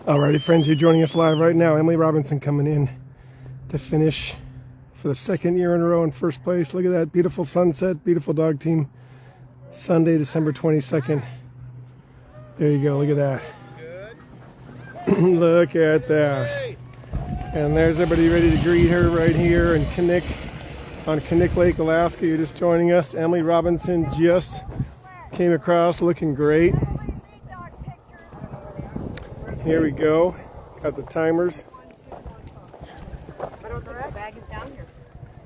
Alrighty, friends, you're joining us live right now. Emily Robinson coming in to finish for the second year in a row in first place. Look at that beautiful sunset, beautiful dog team. Sunday, December 22nd. There you go, look at that. Look at that. And there's everybody ready to greet her right here in Knik, on Knik Lake, Alaska. You're just joining us. Emily Robinson just came across looking great. Here we go. Got the timers.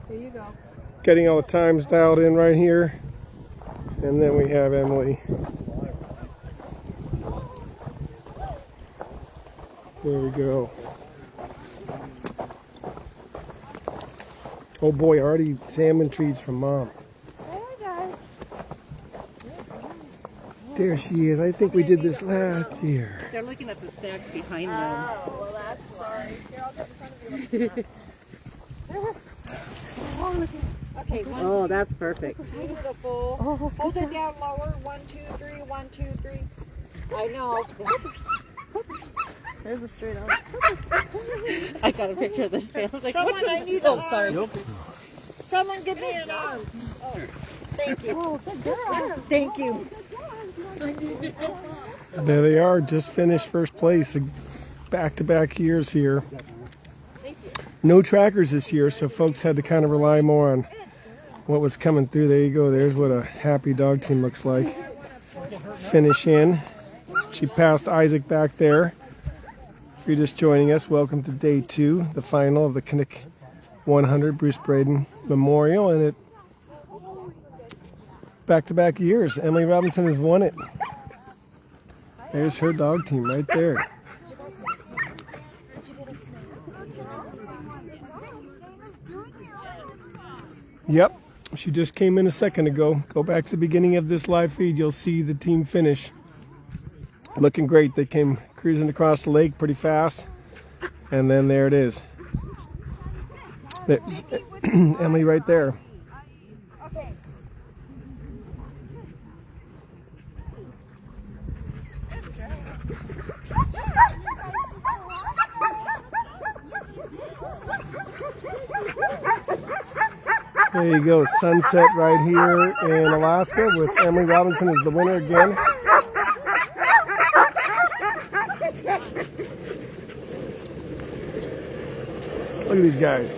There you go. Getting all the times dialed in right here. And then we have Emily. There we go. Oh boy, already salmon treats from Mom. There she is. I think we did this last year. They're looking at the stacks behind them. Oh, well, that's sorry. Here, I'll get in front of you. Okay. Oh, that's perfect. Beautiful. Oh, hold it down lower. 1, 2, 3. 1, 2, 3. I know. There's a straight on. I got a picture of this. I was like, Someone, I need an arm. sorry. Someone give me an arm. Oh, thank you. Oh, good girl. Thank you. There they are, just finished first place. Back-to-back years here. No trackers this year, so folks had to kind of rely more on what was coming through. There you go. There's what a happy dog team looks like. Finish in. She passed Isaac back there. If you're just joining us, welcome to day 2, the final of the Knik 100 Bruce Braden Memorial, and it back-to-back years. Emily Robinson has won it. There's her dog team right there. Yep, she just came in a second ago. Go back to the beginning of this live feed. You'll see the team finish. Looking great. They came cruising across the lake pretty fast. And then there it is. There's Emily right there. There you go, sunset right here in Alaska with Emily Robinson as the winner again. Look at these guys.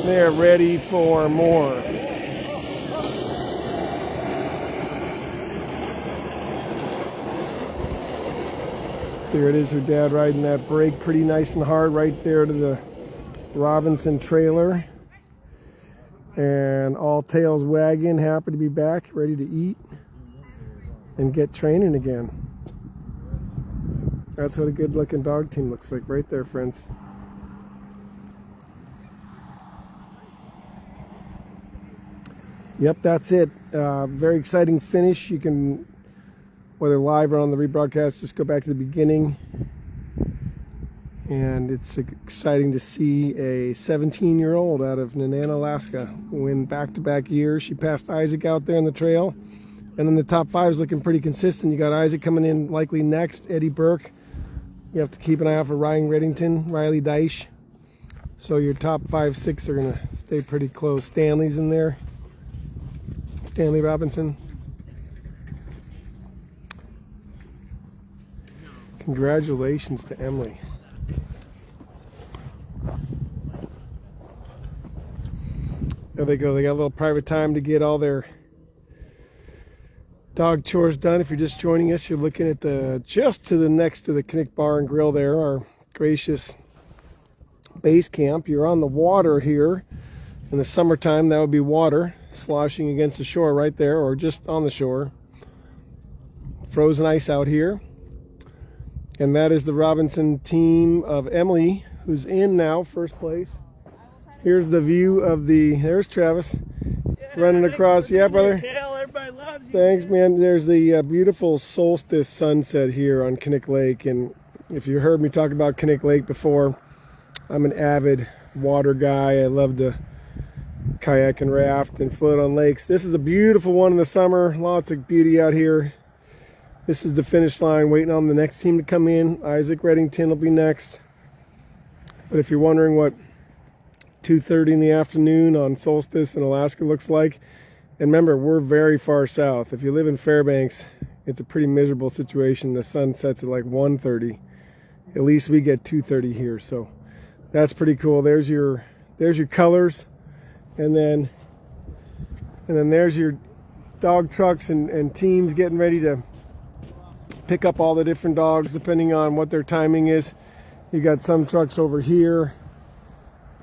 They're ready for more. There it is, her dad riding that brake pretty nice and hard right there to the Robinson trailer. And all tails wagging, happy to be back, ready to eat and get training again. That's what a good looking dog team looks like right there, friends. Yep, that's it. Very exciting finish. You can, whether live or on the rebroadcast, just go back to the beginning. And it's exciting to see a 17-year-old out of Nenana, Alaska win back-to-back years. She passed Isaac out there in the trail. And then the top 5 is looking pretty consistent. You got Isaac coming in likely next, Eddie Burke. You have to keep an eye out for Ryan Redington, Riley Dyche. So your top 5, 6 are going to stay pretty close. Stanley's in there. Stanley Robinson. Congratulations to Emily. There they go. They got a little private time to get all their dog chores done. If you're just joining us, you're looking at the just to the next to the Knik Bar and Grill there, our gracious base camp. You're on the water here. In the summertime, that would be water sloshing against the shore right there, or just on the shore. Frozen ice out here. And that is the Robinson team of Emily, who's in now, first place. Here's the view of there's Travis running across. Yeah, brother. Everybody loves you. Thanks, man. There's the beautiful solstice sunset here on Knik Lake. And if you heard me talk about Knik Lake before, I'm an avid water guy. I love to kayak and raft and float on lakes. This is a beautiful one in the summer. Lots of beauty out here. This is the finish line, waiting on the next team to come in. Isaac Redington will be next. But if you're wondering what 2:30 in the afternoon on solstice in Alaska looks like, and remember, we're very far south. If you live in Fairbanks, it's a pretty miserable situation. The sun sets at like 1:30. At least we get 2:30 here, so that's pretty cool. There's your colors, and then there's your dog trucks and teams getting ready to pick up all the different dogs depending on what their timing is. You got some trucks over here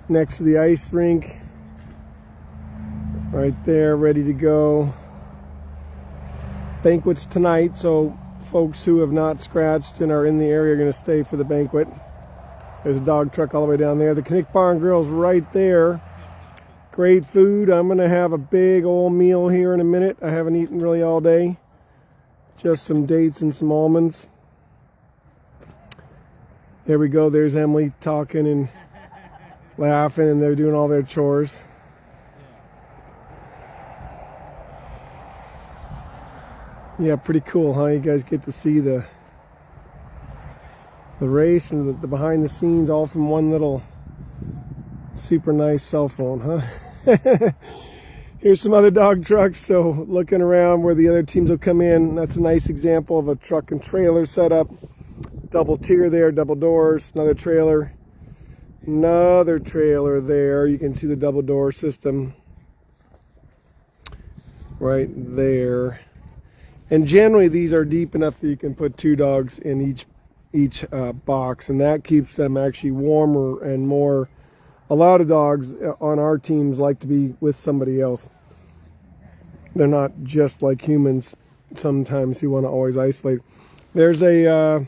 next to the ice rink, right there, ready to go. Banquet's tonight, so folks who have not scratched and are in the area are going to stay for the banquet. There's a dog truck all the way down there. The Knik Bar and Grill's right there. Great food. I'm going to have a big old meal here in a minute. I haven't eaten really all day. Just some dates and some almonds. There we go. There's Emily talking and laughing, and they're doing all their chores. Yeah, pretty cool, huh? You guys get to see the race and the behind the scenes all from one little super nice cell phone, huh? Here's some other dog trucks, so looking around where the other teams will come in. That's a nice example of a truck and trailer setup. Double tier there, double doors, another trailer there. You can see the double door system right there. And generally these are deep enough that you can put 2 dogs in each box, and that keeps them actually warmer and more. A lot of dogs on our teams like to be with somebody else. They're not just like humans. Sometimes you want to always isolate. There's another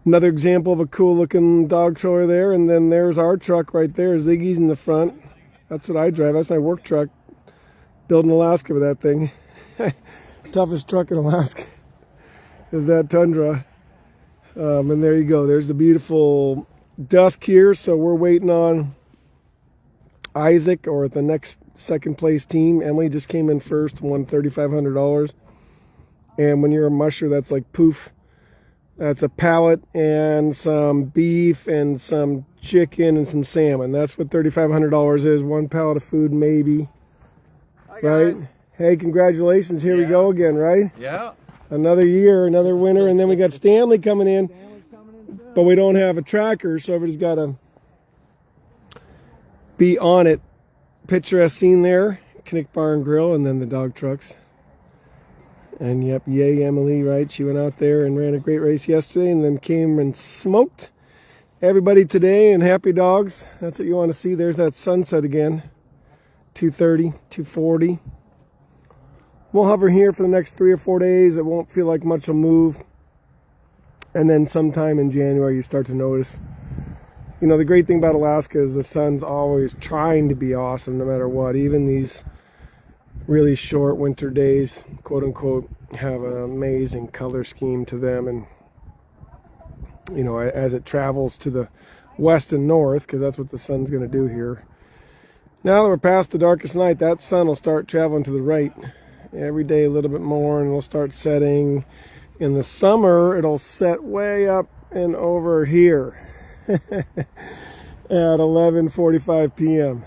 example of a cool looking dog trailer there, and then there's our truck right there. Ziggy's in the front. That's what I drive. That's my work truck. Building Alaska with that thing. Toughest truck in Alaska is that Tundra. And there you go. There's the beautiful dusk here. So we're waiting on Isaac or the next second place team. Emily just came in first, won $3,500. And when you're a musher, that's like poof. That's a pallet and some beef and some chicken and some salmon. That's what $3,500 is. 1 pallet of food, maybe. Hi, right? guys. Hey, congratulations. Here we go again, right? Yeah. Another year, another winner. And then we got Stanley coming in. But we don't have a tracker, so everybody's got to be on it. Picturesque scene there. Knik Bar and Grill, and then the dog trucks. And yep, yay Emily, right? She went out there and ran a great race yesterday and then came and smoked everybody today. And happy dogs. That's what you want to see. There's that sunset again. 2:30, 2:40. We'll hover here for the next 3 or 4 days. It won't feel like much will move. And then sometime in January you start to notice. You know, the great thing about Alaska is the sun's always trying to be awesome no matter what. Even these really short winter days, quote unquote, have an amazing color scheme to them. And, you know, as it travels to the west and north, because that's what the sun's going to do here. Now that we're past the darkest night, that sun will start traveling to the right. Every day a little bit more, and it'll start setting. In the summer, it'll set way up and over here at 11:45 p.m.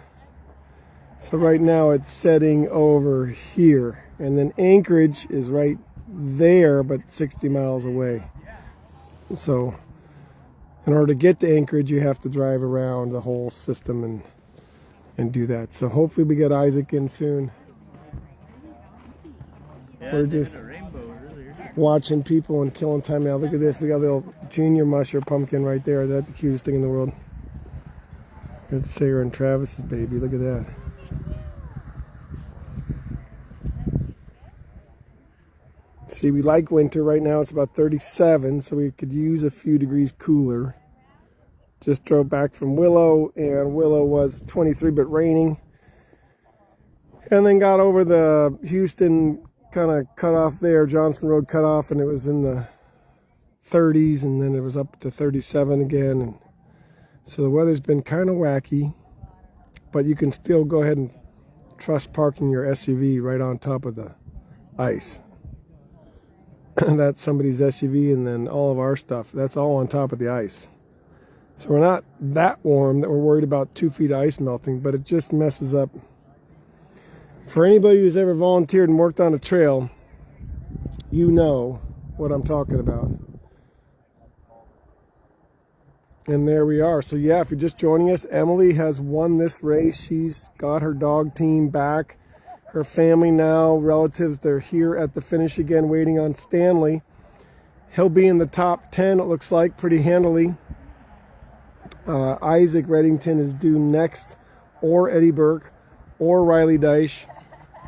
So right now it's setting over here. And then Anchorage is right there, but 60 miles away. So in order to get to Anchorage, you have to drive around the whole system and do that. So hopefully we get Isaac in soon. We're just watching people and killing time now. Look at this. We got a little junior musher pumpkin right there. That's the cutest thing in the world. That's Sarah and Travis's baby. Look at that. See, we like winter. Right now it's about 37, so we could use a few degrees cooler. Just drove back from Willow, and Willow was 23 but raining. And then got over the Houston kind of cut off there, Johnson Road cut off, and it was in the 30s, and then it was up to 37 again. And so the weather's been kind of wacky, but you can still go ahead and trust parking your SUV right on top of the ice. That's somebody's SUV, and then all of our stuff. That's all on top of the ice. So we're not that warm that we're worried about 2 feet of ice melting, but it just messes up. For anybody who's ever volunteered and worked on a trail, you know what I'm talking about. And there we are. So yeah, if you're just joining us, Emily has won this race. She's got her dog team back. Her family now, relatives, they're here at the finish again waiting on Stanley. He'll be in the top 10, it looks like, pretty handily. Isaac Redington is due next, or Eddie Burke, or Riley Dyche,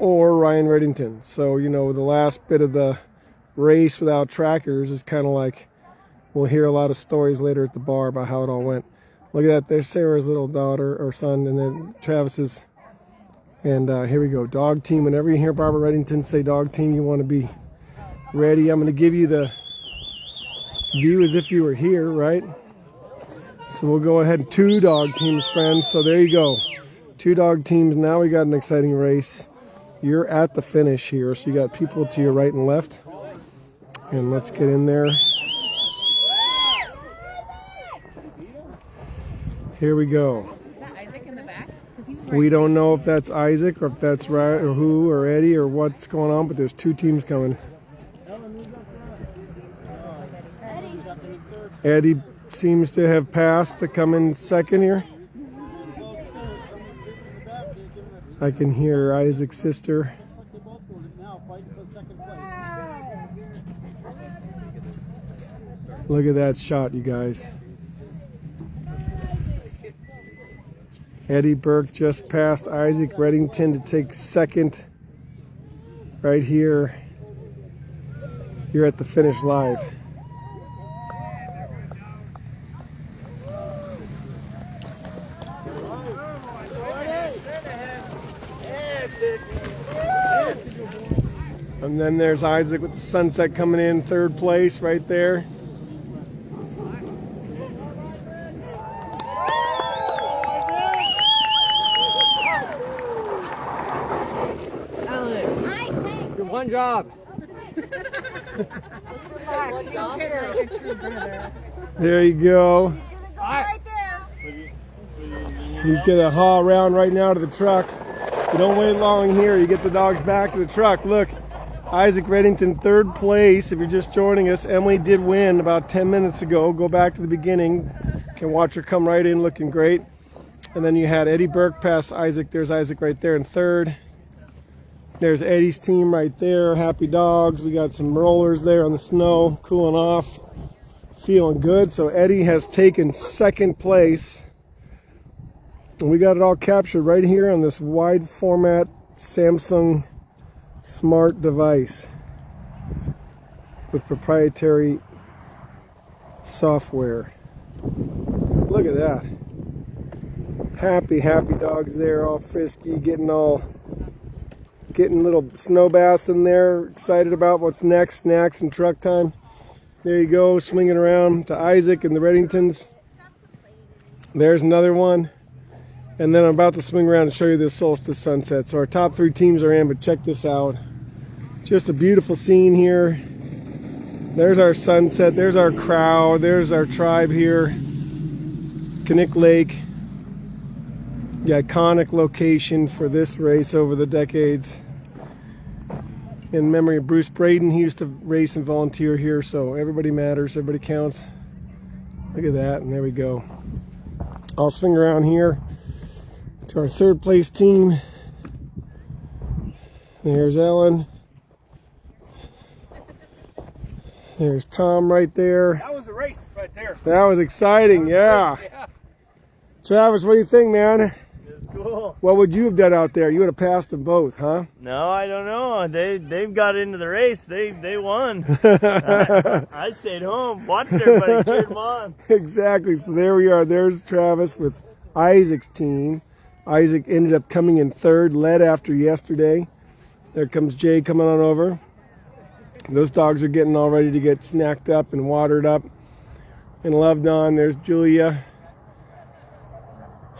or Ryan Redington. So, you know, the last bit of the race without trackers is kind of like, we'll hear a lot of stories later at the bar about how it all went. Look at that, there's Sarah's little daughter or son, and then Travis's. And here we go, dog team. Whenever you hear Barbara Redington say dog team, you want to be ready. I'm going to give you the view as if you were here, right? So we'll go ahead, 2 dog teams, friends. So there you go, 2 dog teams. Now we got an exciting race. You're at the finish here, so you got people to your right and left. And let's get in there. Here we go. Is that Isaac in the back? We don't know if that's Isaac or if that's right or who or Eddie or what's going on, but there's 2 teams coming. Eddie seems to have passed to come in second here. I can hear Isaac's sister. Look at that shot, you guys. Eddie Burke just passed Isaac Redington to take second right here. You're at the finish live. And then there's Isaac with the sunset coming in, 3rd place right there. One job. There you go. He's gonna haul around right now to the truck. You don't wait long here. You get the dogs back to the truck. Look, Isaac Redington, 3rd place. If you're just joining us, Emily did win about 10 minutes ago. Go back to the beginning. Can watch her come right in, looking great. And then you had Eddie Burke pass Isaac. There's Isaac right there in 3rd. There's Eddie's team right there, Happy Dogs. We got some rollers there on the snow, cooling off, feeling good. So Eddie has taken 2nd place. And we got it all captured right here on this wide format Samsung smart device with proprietary software. Look at that. Happy dogs there, all frisky, getting little snow baths in there, excited about what's next, snacks and truck time. There you go, swinging around to Isaac and the Redingtons. There's another one. And then I'm about to swing around and show you this solstice sunset. So our top 3 teams are in, but check this out. Just a beautiful scene here. There's our sunset, there's our crowd, there's our tribe here. Knik Lake, the iconic location for this race over the decades. In memory of Bruce Braden, he used to race and volunteer here, so everybody matters, everybody counts. Look at that, and there we go. I'll swing around here to our 3rd place team. There's Ellen. There's Tom right there. That was a race right there. That was exciting, yeah. Travis, what do you think, man? It was cool. What would you have done out there? You would have passed them both, huh? No, I don't know. They've got into the race. They won. I stayed home, watched everybody, cheered them on. Exactly. So there we are. There's Travis with Isaac's team. Isaac ended up coming in 3rd, led after yesterday. There comes Jay coming on over. Those dogs are getting all ready to get snacked up and watered up and loved on. There's Julia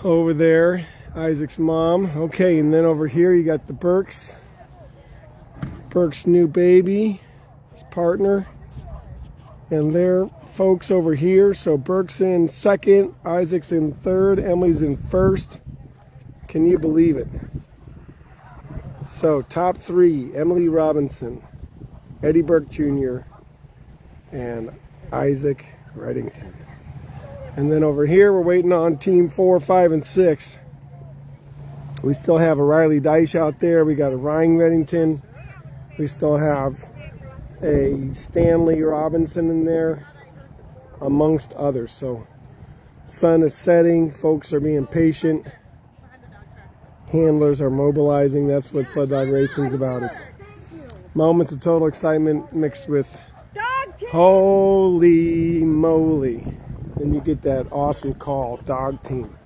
over there, Isaac's mom. Okay, and then over here you got the Burke's new baby, his partner. And their folks over here. So Burke's in second, Isaac's in third, Emily's in first. Can you believe it? So top three, Emily Robinson, Eddie Burke Jr., and Isaac Redington. And then over here, we're waiting on team 4, 5, and 6. We still have a Riley Dyche out there. We got a Ryan Redington. We still have a Stanley Robinson in there, amongst others. So sun is setting. Folks are being patient. Handlers are mobilizing. That's what sled dog racing is about. It's moments of total excitement mixed with holy moly. And you get that awesome call, dog team.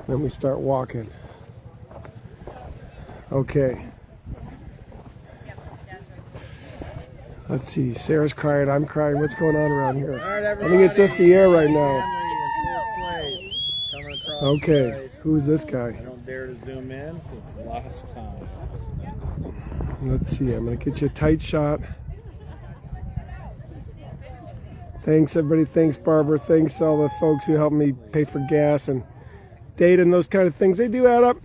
Then we start walking. Okay. Let's see. Sarah's crying. I'm crying. What's going on around here? I think it's just the air right now. Okay. Who's this guy? I don't dare to zoom in. It's lost time. Let's see. I'm going to get you a tight shot. Thanks, everybody. Thanks, Barbara. Thanks, all the folks who helped me pay for gas and data and those kind of things. They do add up.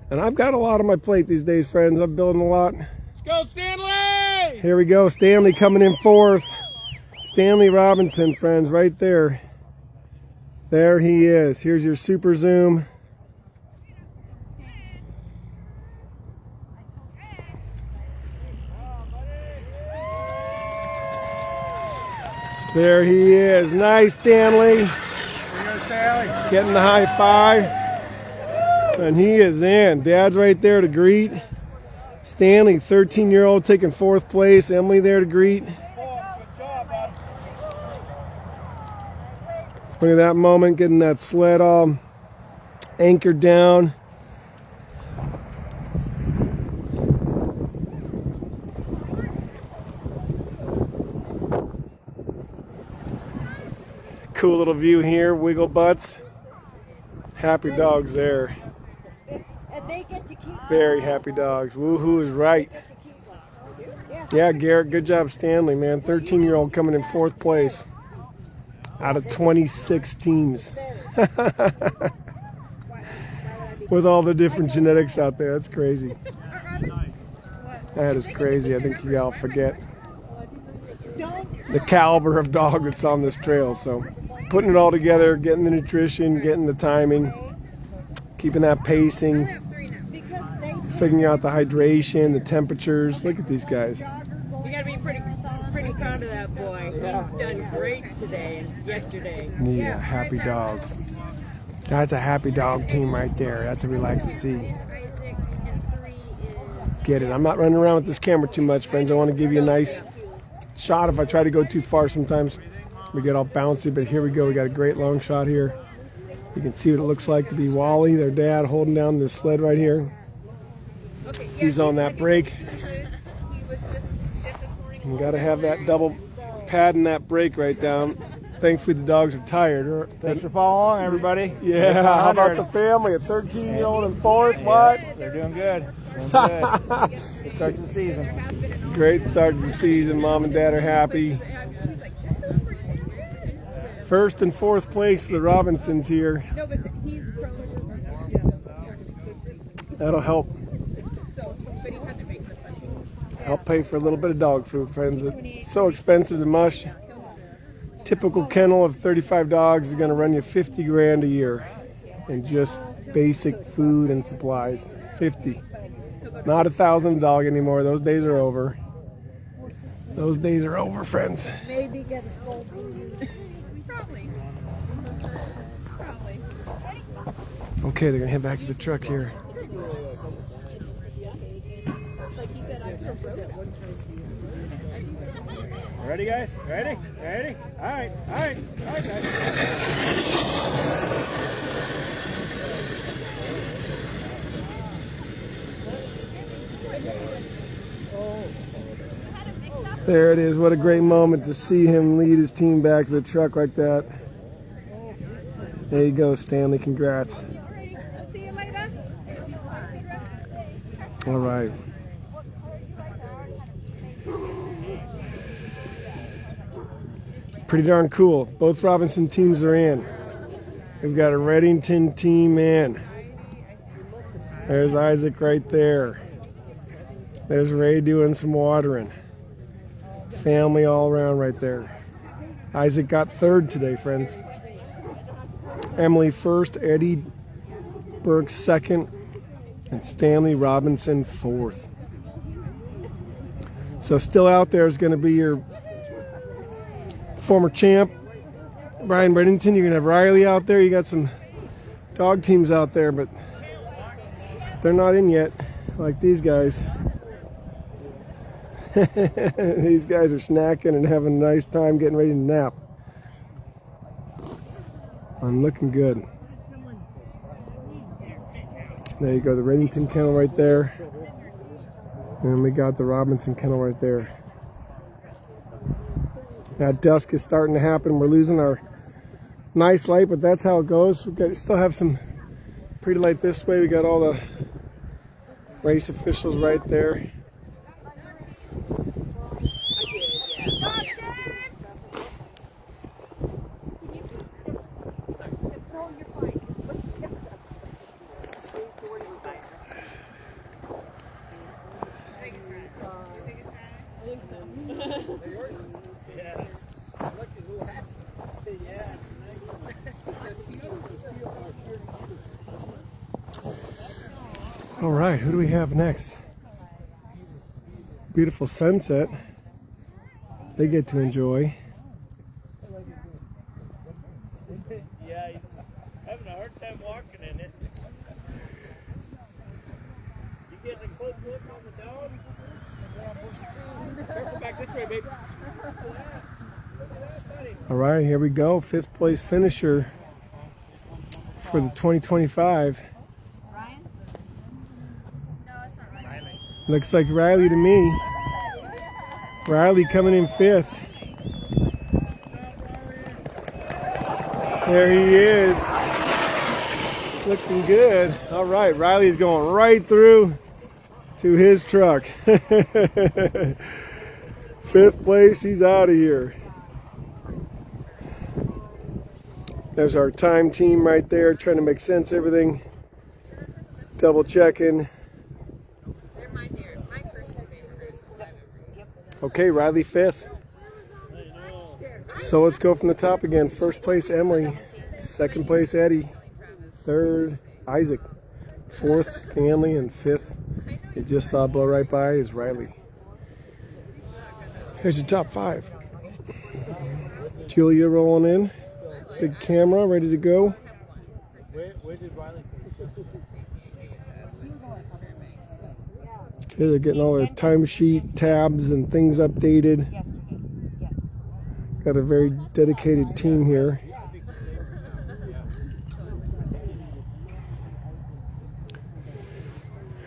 And I've got a lot on my plate these days, friends. I'm building a lot. Let's go, Stanley! Here we go. Stanley coming in fourth. Stanley Robinson, friends, right there. There he is. Here's your super zoom. There he is. Nice, Stanley. Getting the high five. And he is in. Dad's right there to greet. Stanley, 13-year-old, taking fourth place. Emily there to greet. Look at that moment, getting that sled all anchored down. Cool little view here, wiggle butts. Happy dogs there. And they get to keep Very happy dogs. Woohoo is right. Yeah, Garrett, good job, Stanley, man. 13-year-old coming in fourth place out of 26 teams. With all the different genetics out there. That's crazy. That is crazy. I think you all forget the caliber of dog that's on this trail. So putting it all together, getting the nutrition, getting the timing, keeping that pacing, figuring out the hydration, the temperatures. Look at these guys. You gotta be pretty proud of that boy. He's done great today and yesterday. Yeah, happy dogs. That's a happy dog team right there. That's what we like to see. Get it. I'm not running around with this camera too much, friends. I want to give you a nice shot. If I try to go too far, sometimes we get all bouncy, but here we go. We got a great long shot here. You can see what it looks like to be Wally, their dad, holding down this sled right here. He's on that brake. You got to have that double pad and that brake right down. Thankfully, the dogs are tired. Thanks for following along, everybody. Yeah, how about the family? A 13-year-old in fourth. What? They're doing good. Doing good. Good start to the season. Great start to the season. Mom and Dad are happy. First and fourth place for the Robinsons here. That'll help. Help pay for a little bit of dog food, friends. It's so expensive to mush. Typical kennel of 35 dogs is going to run you 50 grand a year in just basic food and supplies. 50. Not $1,000 a dog anymore. Those days are over. Those days are over, friends. maybe get a scold. Probably. Okay, they're going to head back to the truck here. Ready, guys? Ready? Ready? All right, all right, all right, guys. There it is. What a great moment to see him lead his team back to the truck like that. There you go, Stanley. Congrats. See you later. All right. Pretty darn cool. Both Robinson teams are in. We've got a Redington team in. There's Isaac right there. There's Ray doing some watering. Family all around right there. Isaac got third today, friends. Emily first, Eddie Burke second, and Stanley Robinson fourth. So still out there is going to be your former champ, Brian Redington. You're going to have Riley out there. You got some dog teams out there, but they're not in yet, like these guys. These guys are snacking and having a nice time getting ready to nap. I'm looking good. There you go, the Redington kennel right there. And we got the Robinson kennel right there. Now dusk is starting to happen. We're losing our nice light, but that's how it goes. We still have some pretty light this way. We got all the race officials right there. All right, who do we have next? Beautiful sunset. They get to enjoy. Yeah, he's having a hard time walking in it. You getting a close look on the dog? Careful back this way, babe. All right, here we go. 5th place finisher for the 2025. Looks like Riley to me. Riley coming in 5th. There he is. Looking good. All right, Riley's going right through to his truck. 5th place, he's out of here. There's our time team right there, trying to make sense of everything. Double checking. Okay, Riley 5th. So let's go from the top again. 1st place, Emily. 2nd place, Eddie. 3rd, Isaac. 4th, Stanley. And 5th, you just saw blow right by, is Riley. Here's your top 5. Julia rolling in. Big camera, ready to go. Where did Riley Okay, they're getting all their timesheet tabs and things updated. Got a very dedicated team here.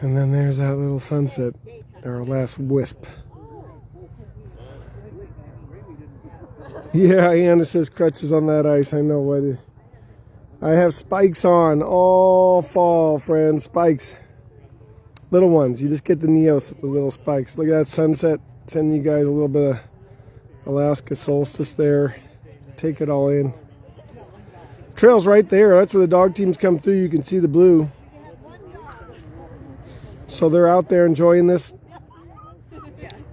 And then there's that little sunset, our last wisp. Yeah, Anna says crutches on that ice. I know what. I have spikes on all fall, friends. Spikes. Little ones. You just get the Neos with little spikes. Look at that sunset. Sending you guys a little bit of Alaska solstice there. Take it all in. Trail's right there. That's where the dog teams come through. You can see the blue. So they're out there enjoying this.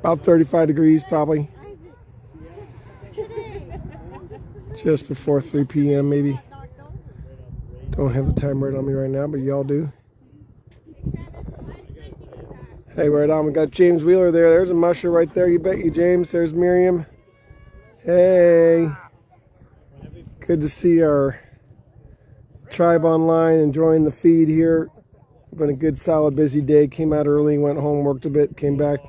About 35 degrees probably. Just before 3 p.m. maybe. Don't have the time right on me right now, but y'all do. Hey, right on. We got James Wheeler there. There's a musher right there. You bet you, James. There's Miriam. Hey. Good to see our tribe online enjoying the feed here. Been a good, solid, busy day. Came out early, went home, worked a bit, came back.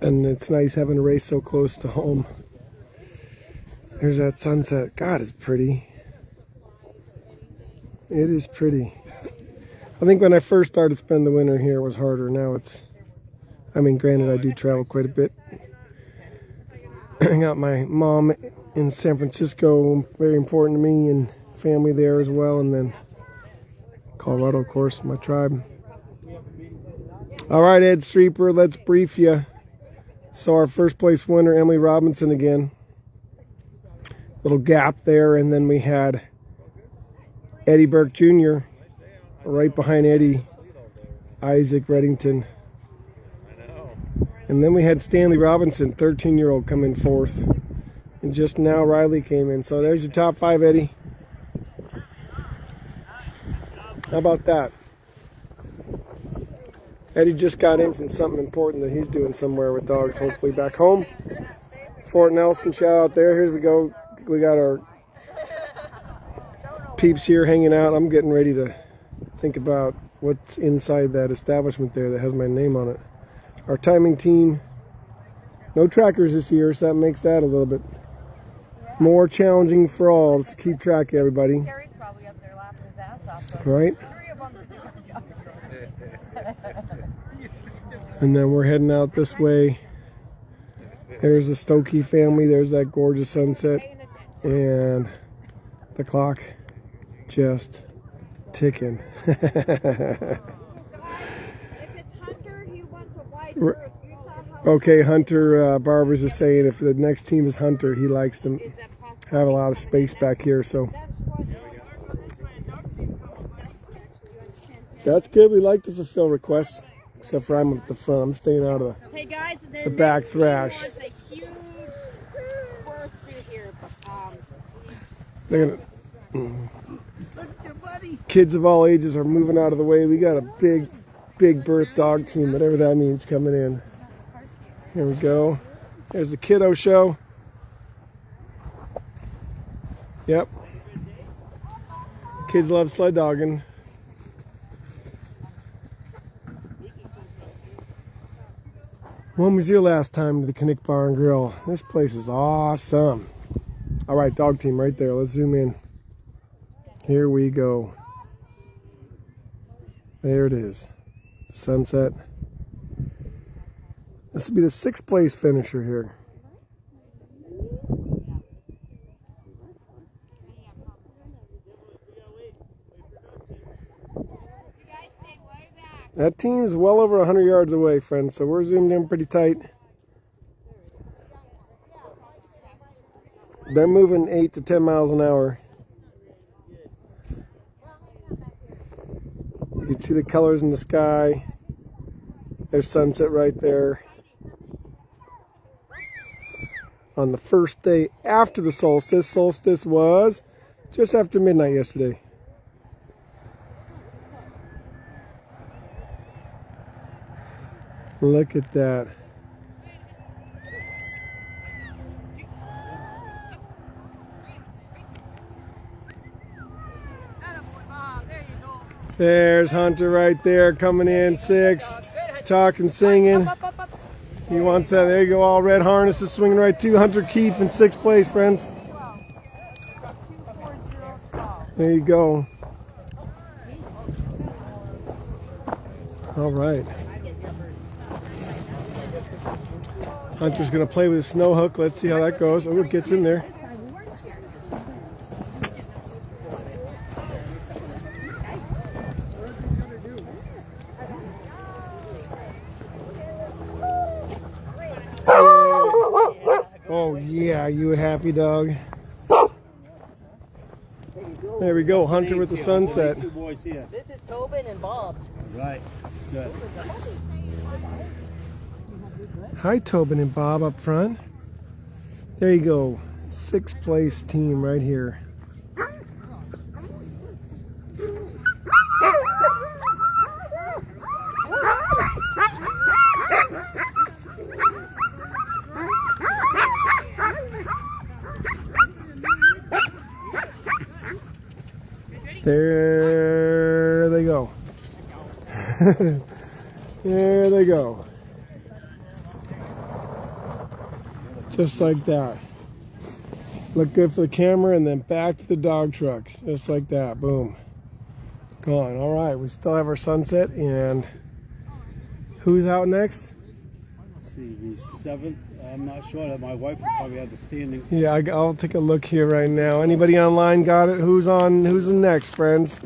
And it's nice having a race so close to home. There's that sunset. God, it's pretty. It is pretty. I think when I first started spending the winter here, it was harder. Now it's, I mean, granted, I do travel quite a bit. I got my mom in San Francisco, very important to me, and family there as well. And then Colorado, of course, my tribe. All right, Ed Streeper, let's brief you. So our first place winner, Emily Robinson again. Little gap there, and then we had Eddie Burke Jr. right behind Eddie, Isaac Redington. And then we had Stanley Robinson, 13-year-old, come in fourth. And just now Riley came in. So there's your top 5, Eddie. How about that? Eddie just got in from something important that he's doing somewhere with dogs, hopefully back home. Fort Nelson, shout out there. Here we go. We got our peeps here hanging out. I'm getting ready to think about what's inside that establishment there that has my name on it. Our timing team, no trackers this year, so that makes that a little bit more challenging for all to keep track of everybody. Terry's probably up there laughing his ass off. Right? 3 of them to do a job. And then we're heading out this way. There's the Stokey family. There's that gorgeous sunset. And the clock just ticking. If it's Hunter, he wants a wide berth. You saw how Okay, Hunter Barbers is saying if the next team is Hunter, he likes to have a lot of space back here. So that's good. We like to fulfill requests, except for I'm at the front. I'm staying out of Hey guys, the back thrash. wants a huge berth through here. They're gonna, kids of all ages are moving out of the way. We got a big birth dog team, whatever that means, coming in. Here we go. There's the kiddo show. Yep. Kids love sled dogging. When was your last time to the Knik Bar and Grill? This place is awesome. All right, dog team right there. Let's zoom in. Here we go. There it is. Sunset. This will be the 6th place finisher here. That team is well over 100 yards away, friends, so we're zoomed in pretty tight. They're moving 8 to 10 miles an hour. You can see the colors in the sky. There's sunset right there. On the first day after the solstice. Solstice was just after midnight yesterday. Look at that. There's Hunter right there coming in 6th, talking, singing. He wants that. There you go. All red harnesses swinging right to Hunter Keefe in 6th place, friends. There you go. All right. Hunter's going to play with a snow hook. Let's see how that goes. Oh, it gets in there. Oh, yeah. You a happy dog? There we go. Hunter with the sunset. This is Tobin and Bob. Right. Good. Hi, Tobin and Bob up front. There you go. 6th place team right here. There they go. There they go. Just like that. Look good for the camera and then back to the dog trucks. Just like that. Boom. Gone. All right. We still have our sunset. And who's out next? Let's see, the 7th. I'm not sure. My wife will probably have the standings. Yeah, I'll take a look here right now. Anybody online got it? Who's on? Who's the next, friends?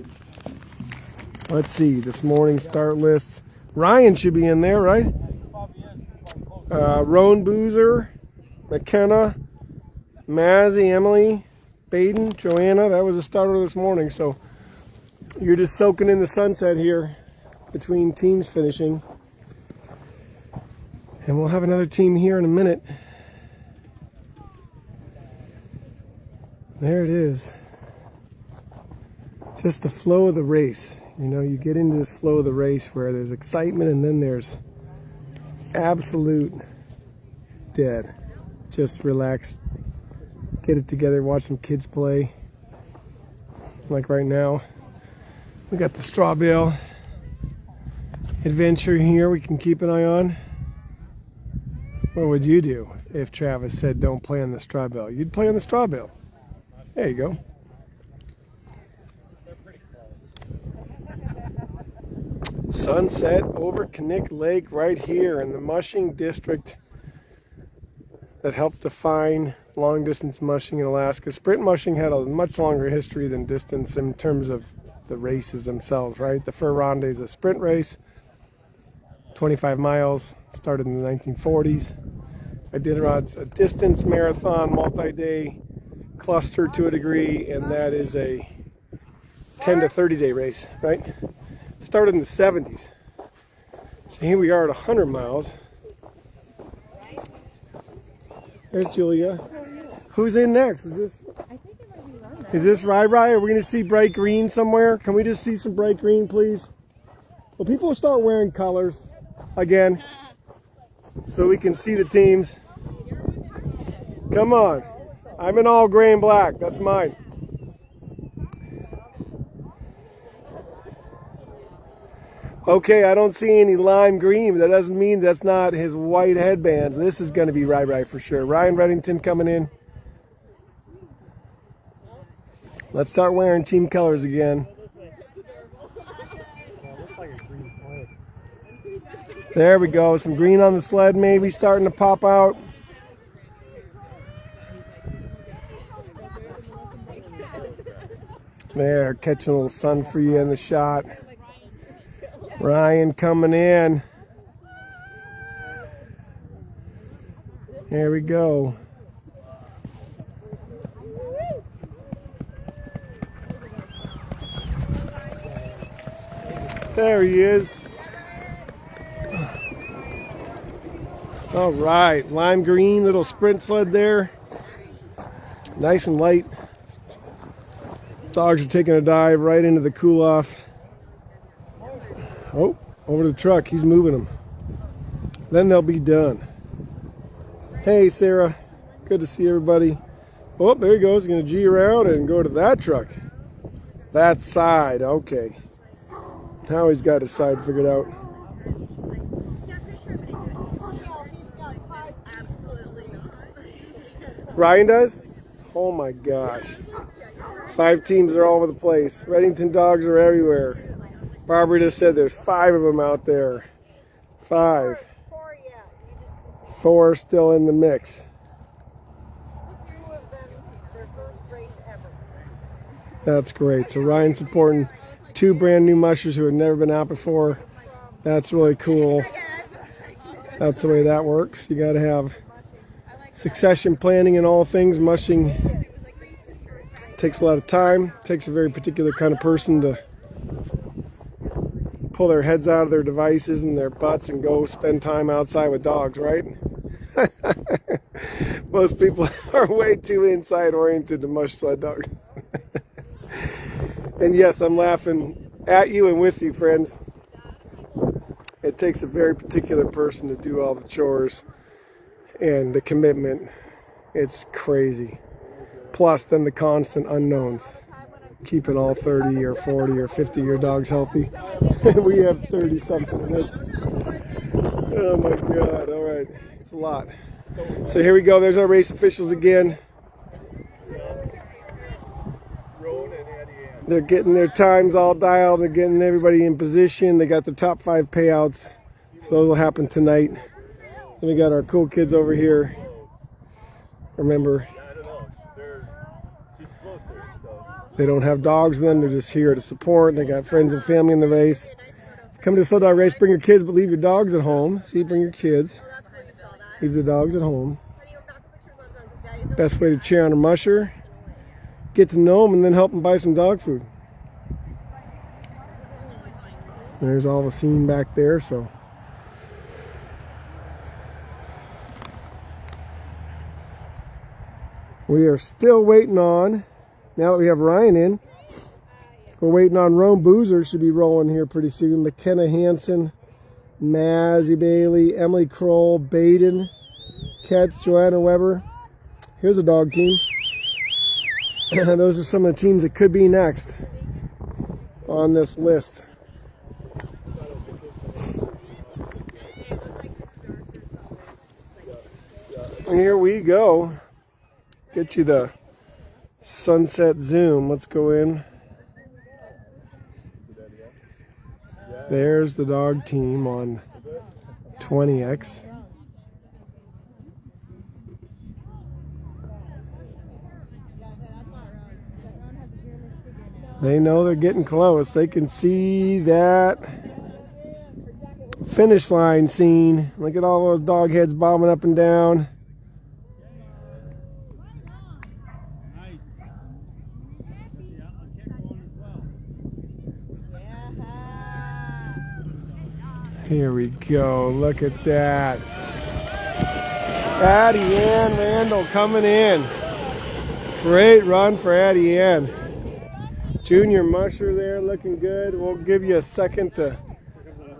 Let's see. This morning start list. Ryan should be in there, right? Rohn Buser, Mckena, Mazzy, Emily, Baydon, Joanna. That was the starter this morning. So you're just soaking in the sunset here between teams finishing. And we'll have another team here in a minute. There it is. Just the flow of the race. You know, you get into this flow of the race where there's excitement and then there's absolute dead. Just relax, get it together, watch some kids play. Like right now, we got the straw bale adventure here we can keep an eye on. What would you do if Travis said don't play on the straw bale? You'd play on the straw bale. There you go. Sunset over Knik Lake right here in the mushing district that helped define long distance mushing in Alaska. Sprint mushing had a much longer history than distance in terms of the races themselves, right? The Fur Ronde is a sprint race, 25 miles, started in the 1940s. Iditarod's a distance marathon, multi-day cluster to a degree, and that is a 10 to 30 day race, right? Started in the 70s. So here we are at 100 miles. There's Julia. Who's in next? Is this Rai? Are we going to see bright green somewhere? Can we just see some bright green, please? Well, people start wearing colors again so we can see the teams. Come on. I'm in all gray and black. That's mine. Okay, I don't see any lime green. That doesn't mean that's not his white headband. This is going to be Rai for sure. Ryan Redington coming in. Let's start wearing team colors again. There we go. Some green on the sled maybe starting to pop out. There, catching a little sun for you in the shot. Ryan coming in. There we go. There he is. All right, lime green little sprint sled there. Nice and light. Dogs are taking a dive right into the cool off. Oh, over the truck. He's moving them. Then they'll be done. Hey, Sarah. Good to see everybody. Oh, there he goes. He's going to G around and go to that truck. That side. Okay. Now he's got his side figured out. Ryan does? Oh my gosh. 5 teams are all over the place. Redington dogs are everywhere. Barbara just said there's 5 of them out there. 5. 4 still in the mix. That's great. So Ryan's supporting 2 brand new mushers who have never been out before. That's really cool. That's the way that works. You got to have succession planning in all things. Mushing takes a lot of time. Takes a very particular kind of person to pull their heads out of their devices and their butts and go spend time outside with dogs, right? Most people are way too inside oriented to mush sled dogs. And yes, I'm laughing at you and with you, friends. It takes a very particular person to do all the chores and the commitment. It's crazy. Plus then the constant unknowns. Keeping all 30 or 40 or 50 of your dogs healthy. We have 30 something. That's, oh my God. All right. It's a lot. So here we go. There's our race officials again. They're getting their times all dialed. They're getting everybody in position. They got the top 5 payouts. So those will happen tonight. Then we got our cool kids over here. Remember, they don't have dogs in them. They're just here to support. They got friends and family in the race. Come to a sled dog race, bring your kids, but leave your dogs at home. See, bring your kids. Leave the dogs at home. Best way to cheer on a musher, get to know them, and then help them buy some dog food. There's all the scene back there, so. We are still waiting on, now that we have Ryan in, we're waiting on Rohn Buser, should be rolling here pretty soon. Mckena Hanson, Mazzy Bailey, Emily Krol, Baydon Ketts, Joanna Weber. Here's a dog team. Those are some of the teams that could be next on this list. Here we go. Get you the sunset zoom. Let's go in. There's the dog team on 20X. They know they're getting close. They can see that finish line scene. Look at all those dog heads bobbing up and down. Here we go. Look at that. AddieAnn Randall coming in. Great run for AddieAnn. Junior Musher there looking good. We'll give you a second to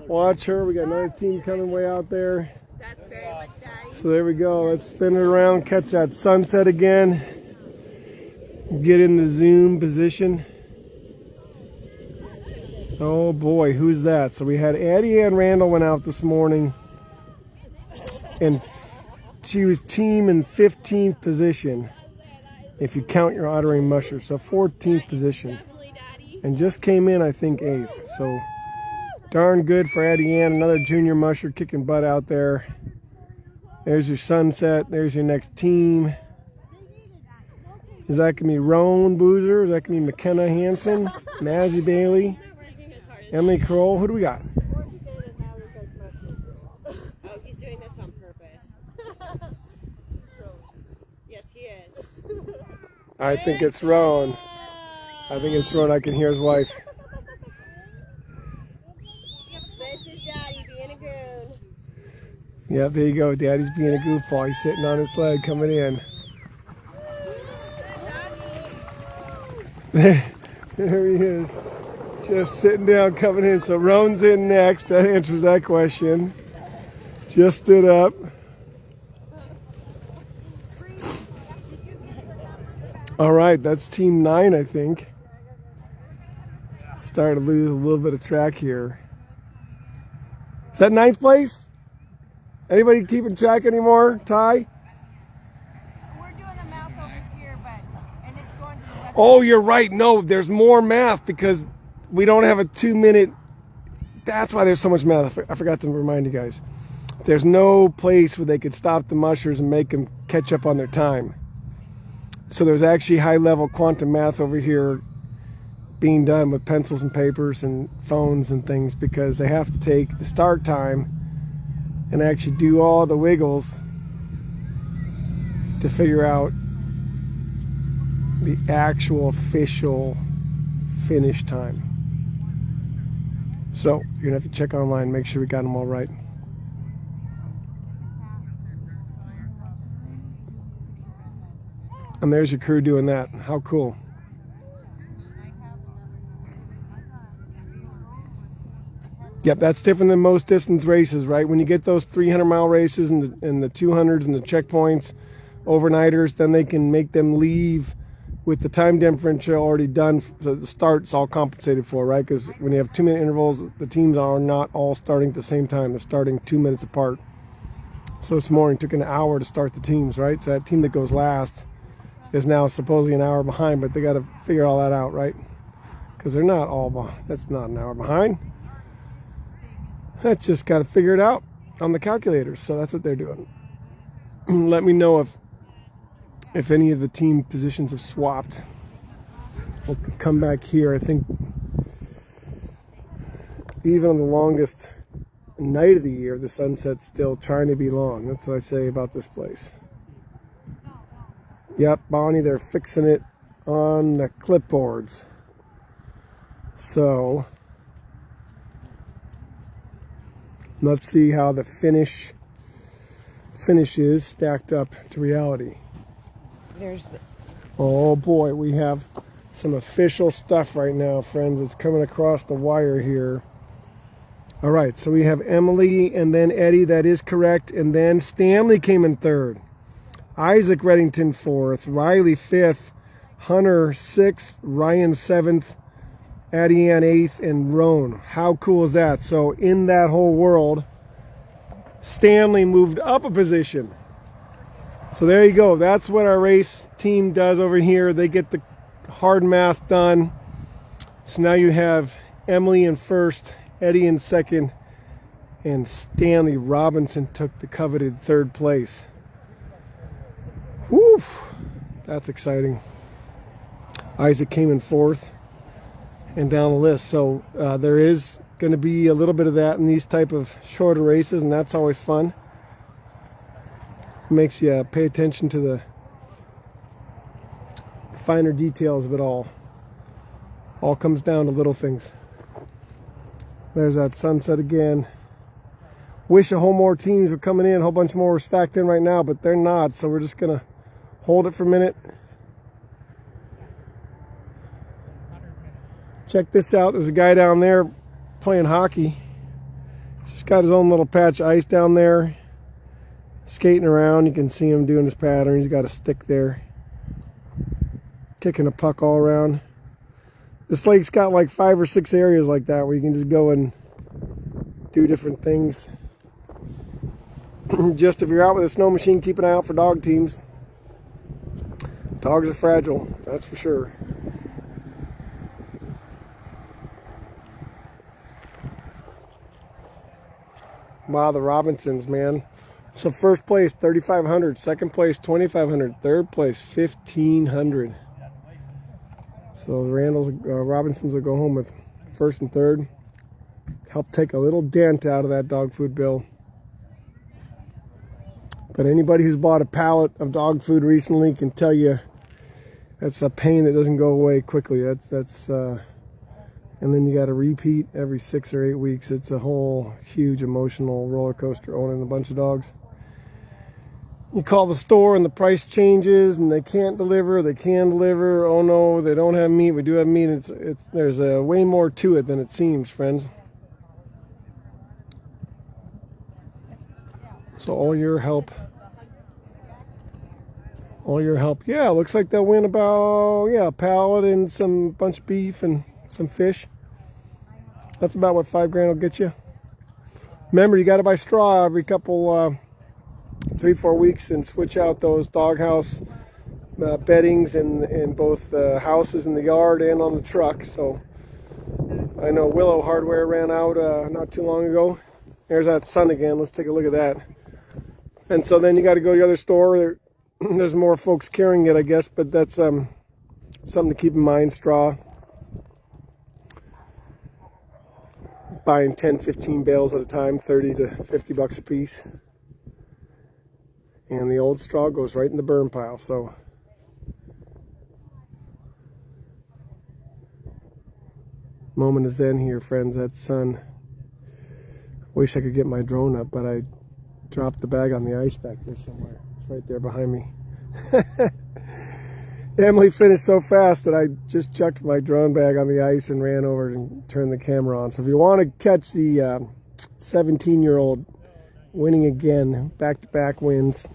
watch her. We got another team coming way out there. That's very much Daddy. So there we go. Let's spin it around, catch that sunset again. Get in the zoom position. Oh boy, who's that? So we had AddieAnn Randall went out this morning, and she was team in 15th position, if you count your ottering musher. So 14th position, and just came in, I think, 8th. So darn good for AddieAnn. Another junior musher kicking butt out there. There's your sunset. There's your next team. Is that gonna be Rohn Buser? Is that gonna be Mckena Hanson, Mazzy Bailey, Emily Krol? Who do we got? Oh, he's doing this on purpose. Yes, he is. I think it's Rohn. I think it's Rohn. I can hear his wife. This is Daddy being a goon. Yeah, there you go. Daddy's being a goofball. He's sitting on his sled coming in. There he is. Just sitting down, coming in. So Rohn's in next. That answers that question. Just stood up. All right, that's team 9, I think. Started to lose a little bit of track here. Is that 9th place? Anybody keeping track anymore? Ty? We're doing the math over here, and it's going to the left. Oh, you're right. No, there's more math because we don't have a 2-minute. That's why there's so much math. I forgot to remind you guys. There's no place where they could stop the mushers and make them catch up on their time. So there's actually high-level quantum math over here being done with pencils and papers and phones and things, because they have to take the start time and actually do all the wiggles to figure out the actual official finish time. So you're gonna have to check online, make sure we got them all right. And there's your crew doing that. How cool. Yep, that's different than most distance races, right? When you get those 300-mile races and the 200s and the checkpoints, overnighters, then they can make them leave with the time differential already done. So the start's all compensated for, right? Because when you have 2-minute intervals, the teams are not all starting at the same time. They're starting 2 minutes apart. So this morning took an hour to start the teams, right? So that team that goes last is now supposedly an hour behind, but they got to figure all that out, right? Because they're not all behind. That's not an hour behind. That's just got to figure it out on the calculators. So that's what they're doing. Let me know if any of the team positions have swapped. We'll come back here. I think even on the longest night of the year, the sunset's still trying to be long. That's what I say about this place. Yep, Bonnie, they're fixing it on the clipboards. So let's see how the finish is stacked up to reality. There's the... Oh boy, we have some official stuff right now, friends. It's coming across the wire here. All right, so we have Emily and then Eddie. That is correct. And then Stanley came in third. Isaac Redington fourth. Riley fifth. Hunter sixth. Ryan seventh. AddieAnn eighth. And Rohn. How cool is that? So in that whole world, Stanley moved up a position. So there you go. That's what our race team does over here. They get the hard math done. So now you have Emily in first, Eddie in second, and Stanley Robinson took the coveted third place. Woo! That's exciting. Isaac came in fourth and down the list. So there is going to be a little bit of that in these type of shorter races, and that's always fun. Makes you pay attention to the finer details of it all. All comes down to little things. There's that sunset again. Wish a whole more teams were coming in. A whole bunch more were stacked in right now, but they're not. So we're just gonna hold it for a minute. Check this out. There's a guy down there playing hockey. He's just got his own little patch of ice down there. Skating around, you can see him doing his pattern. He's got a stick there, kicking a puck all around. This lake's got like 5 or 6 areas like that where you can just go and do different things. Just if you're out with a snow machine, keep an eye out for dog teams. Dogs are fragile, that's for sure. Wow, the Robinsons, man. So first place, 3,500. Second place, 2,500. Third place, 1,500. So the Robinsons will go home with first and third. Help take a little dent out of that dog food bill. But anybody who's bought a pallet of dog food recently can tell you that's a pain that doesn't go away quickly. And then you got to repeat every 6 or 8 weeks. It's a whole huge emotional roller coaster owning a bunch of dogs. You call the store and the price changes and they can't deliver, they can deliver. Oh no, they don't have meat, we do have meat. There's way more to it than it seems, friends. So all your help. Yeah, looks like they'll win about, a pallet and some bunch of beef and some fish. That's about what $5,000 will get you. Remember, you got to buy straw every couple 3-4 weeks and switch out those doghouse beddings in both the houses in the yard and on the truck. So I know Willow Hardware ran out not too long ago. There's that sun again. Let's take a look at that. And so then you got to go to the other store. There's more folks carrying it, I guess, but that's something to keep in mind. Straw. Buying 10-15 bales at a time, 30 to 50 bucks a piece. And the old straw goes right in the burn pile. So moment of zen here, friends. That sun. Wish I could get my drone up, but I dropped the bag on the ice back there somewhere. It's right there behind me. Emily finished so fast that I just chucked my drone bag on the ice and ran over and turned the camera on. So if you want to catch the 17-year-old winning again, back-to-back wins,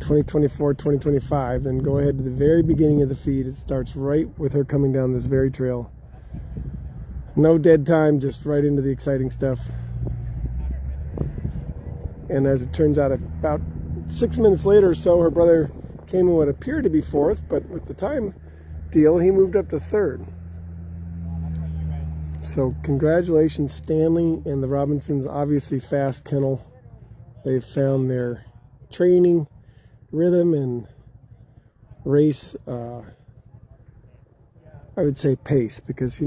2024, 2025, then go ahead to the very beginning of the feed. It starts right with her coming down this very trail. No dead time, just right into the exciting stuff. And as it turns out, about 6 minutes later or so, her brother came in what appeared to be fourth, but with the time deal, he moved up to third. So congratulations, Stanley and the Robinsons. Obviously fast kennel. They've found their training, rhythm, and race, I would say pace, because,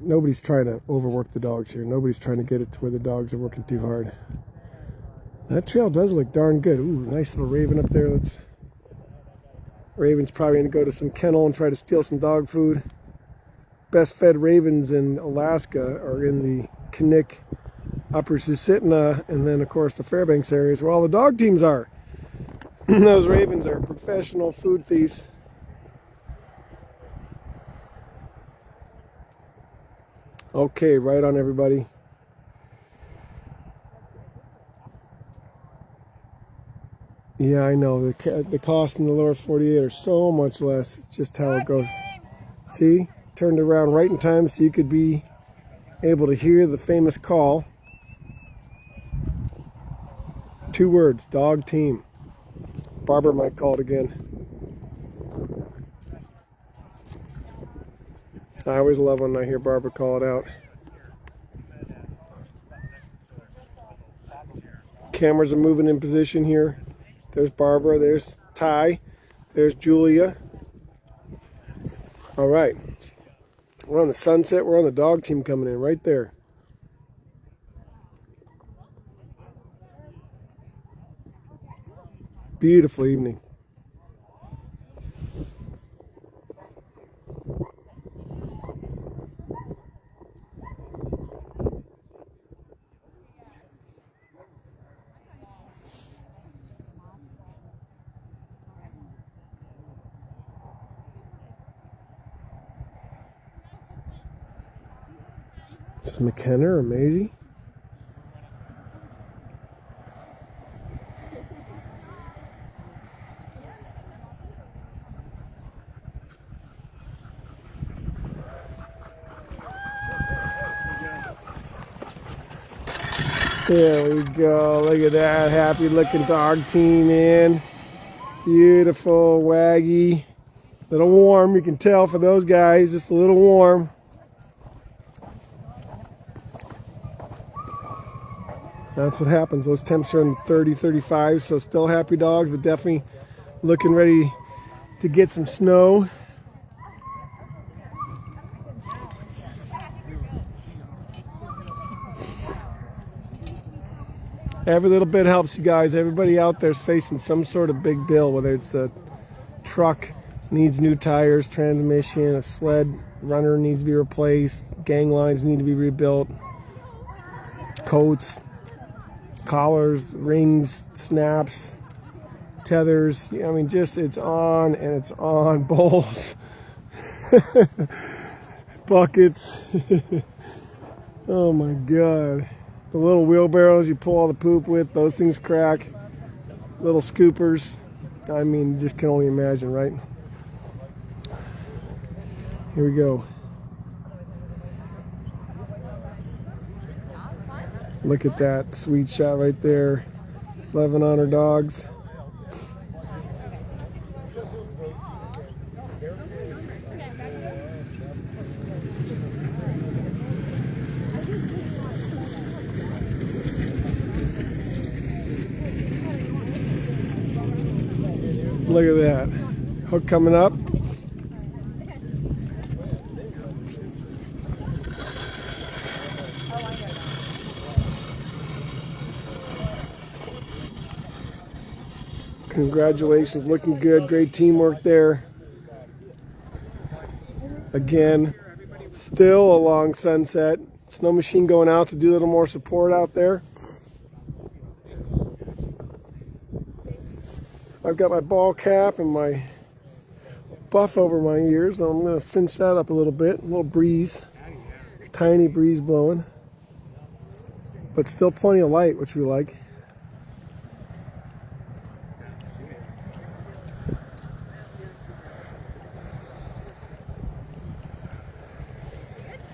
nobody's trying to overwork the dogs here. Nobody's trying to get it to where the dogs are working too hard. That trail does look darn good. Ooh, nice little raven up there. Raven's probably going to go to some kennel and try to steal some dog food. Best fed ravens in Alaska are in the Knik, Upper Susitna, and then of course the Fairbanks areas where all the dog teams are. Those ravens are professional food thieves. Okay, right on everybody. Yeah, I know. The cost in the lower 48 are so much less. It's just how it goes. See? Turned around right in time so you could be able to hear the famous call. 2 words, dog team. Barbara might call it again. I always love when I hear Barbara call it out. Cameras are moving in position here. There's Barbara, there's Ty, there's Julia. All right. We're on the sunset. We're on the dog team coming in right there. Beautiful evening. This is Mckena or Mazzy. There we go. Look at that happy looking dog team in. Beautiful, waggy. A little warm, you can tell for those guys, just a little warm. That's what happens. Those temps are in 30, 35, so still happy dogs, but definitely looking ready to get some snow. Every little bit helps, you guys. Everybody out there is facing some sort of big bill, whether it's a truck needs new tires, transmission, a sled runner needs to be replaced, gang lines need to be rebuilt, coats, collars, rings, snaps, tethers. I mean, just it's on and it's on. Bowls, buckets. Oh my God. The little wheelbarrows you pull all the poop with, those things crack. Little scoopers. I mean, just can only imagine, right? Here we go. Look at that sweet shot right there. 11 on her dogs. Look at that. Hook coming up. Congratulations, looking good. Great teamwork there. Again, still a long sunset. Snow machine going out to do a little more support out there. I've got my ball cap and my buff over my ears. I'm going to cinch that up a little bit. A little breeze. Tiny breeze blowing. But still plenty of light, which we like.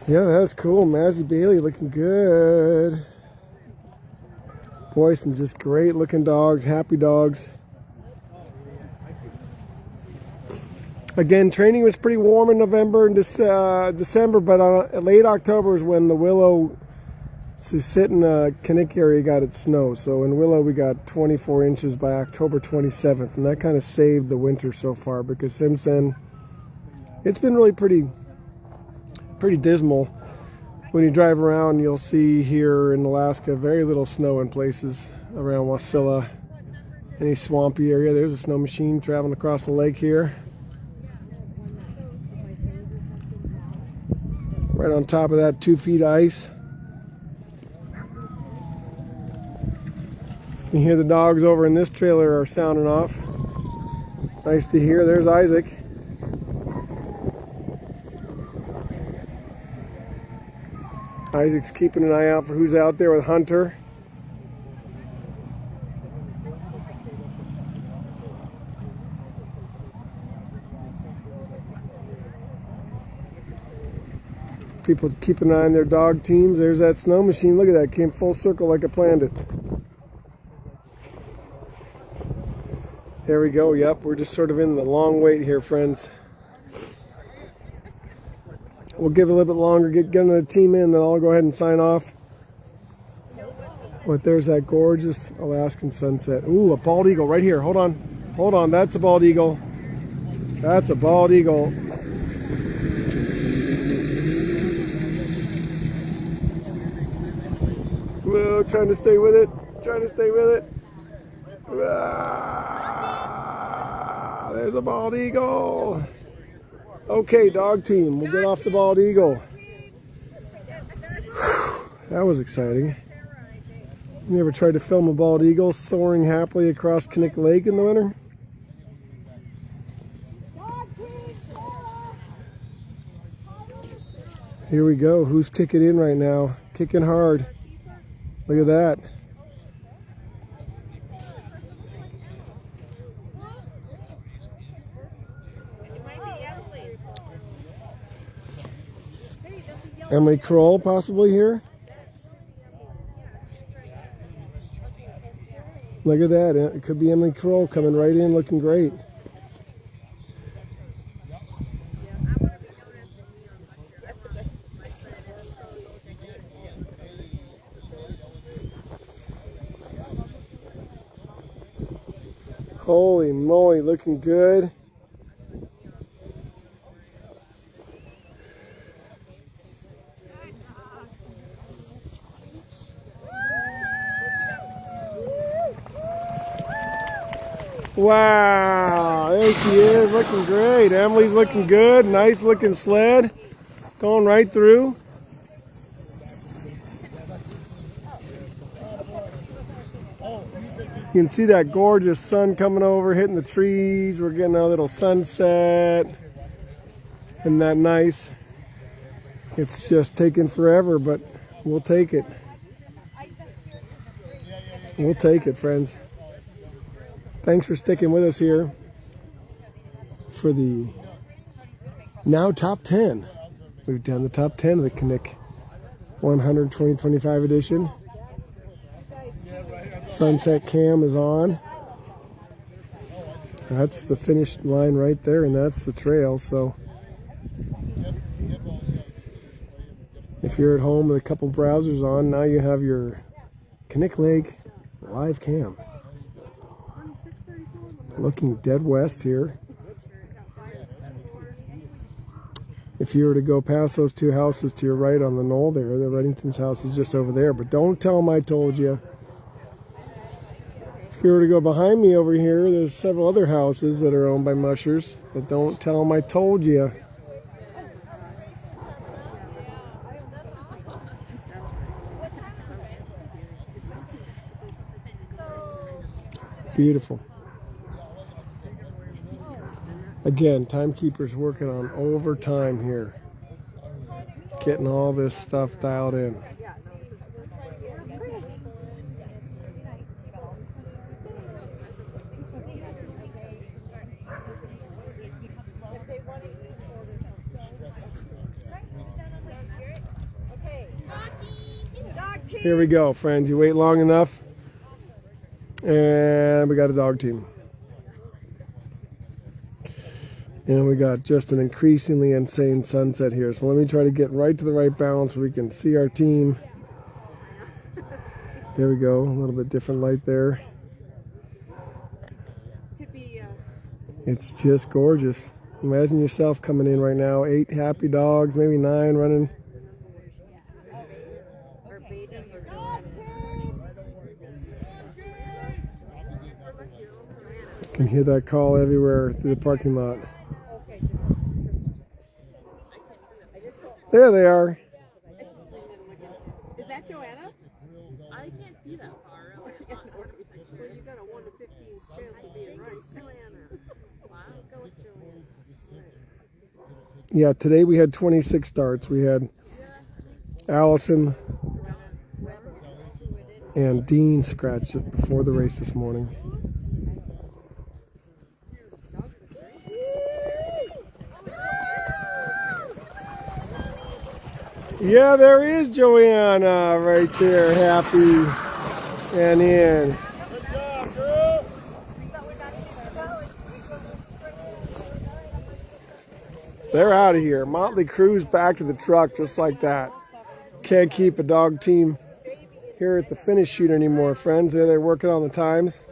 Yeah, that's cool. Mazzy Bailey looking good. Boy, some just great looking dogs, happy dogs. Again, training was pretty warm in November and December, but late October is when the Willow Susitna Knik area got its snow. So in Willow we got 24 inches by October 27th, and that kind of saved the winter so far, because since then it's been really pretty dismal. When you drive around, you'll see here in Alaska very little snow in places around Wasilla. Any swampy area, there's a snow machine traveling across the lake here. Right on top of that, 2 feet ice. You hear the dogs over in this trailer are sounding off. Nice to hear. There's Isaac. Isaac's keeping an eye out for who's out there with Hunter. People keep an eye on their dog teams. There's that snow machine. Look at that. Came full circle like I planned it. There we go. Yep, we're just sort of in the long wait here, friends. We'll give it a little bit longer, get another team in, then I'll go ahead and sign off. But there's that gorgeous Alaskan sunset. Ooh, a bald eagle right here. Hold on. Hold on. That's a bald eagle. That's a bald eagle. Whoa, trying to stay with it. Trying to stay with it. Ah, there's a bald eagle. Okay, dog team, we'll get off the bald eagle. Whew, that was exciting. You ever tried to film a bald eagle soaring happily across Knik Lake in the winter? Here we go. Who's kicking in right now? Kicking hard. Look at that. Emily Krol possibly here. Look at that. It could be Emily Krol coming right in looking great. Holy moly, looking good. Wow, there she is, looking great. Emily's looking good. Nice looking sled. Going right through. You can see that gorgeous sun coming over, hitting the trees. We're getting a little sunset. Isn't that nice? It's just taking forever, but we'll take it. We'll take it, friends. Thanks for sticking with us here for the now top 10. We've done the top 10 of the Knik 100 2025 edition. Sunset cam is on. That's the finish line right there, and that's the trail. So if you're at home with a couple browsers on, now you have your Knik Lake live cam. Looking dead west here. If you were to go past those two houses to your right on the knoll there, the Redington's house is just over there, but don't tell them I told you. If you were to go behind me over here, there's several other houses that are owned by Mushers, but don't tell them I told you. Beautiful. Again, timekeeper's working on overtime here, getting all this stuff dialed in. Here we go, friends. You wait long enough, and we got a dog team. And we got just an increasingly insane sunset here. So let me try to get right to the right balance where we can see our team. There we go. A little bit different light there. It's just gorgeous. Imagine yourself coming in right now. 8 happy dogs, maybe 9 running. Can hear that call everywhere through the parking lot. There they are. Is that Joanna? I can't see that far, really. Well, you got a 1 to 15 chance of being right. Joanna. Wow. Go with Joanna. Yeah, today we had 26 starts. We had Alison and Dean scratched it before the race this morning. Yeah, there is Joanna right there, happy and in. They're out of here. Motley Crue's back to the truck just like that. Can't keep a dog team here at the finish shoot anymore, friends. They're working on the times.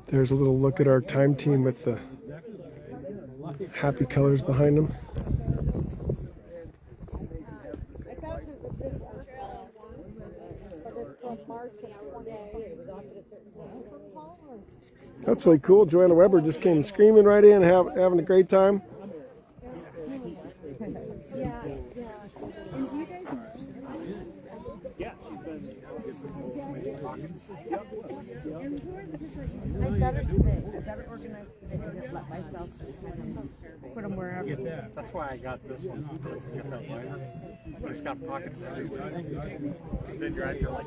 There's a little look at our time team with the happy colors behind them. That's really cool. Joanna Weber just came screaming right in, having a great time. I better organize today and just let myself put them wherever. That's why I got this one. Get that liner. It's got pockets everywhere. Then you're out here like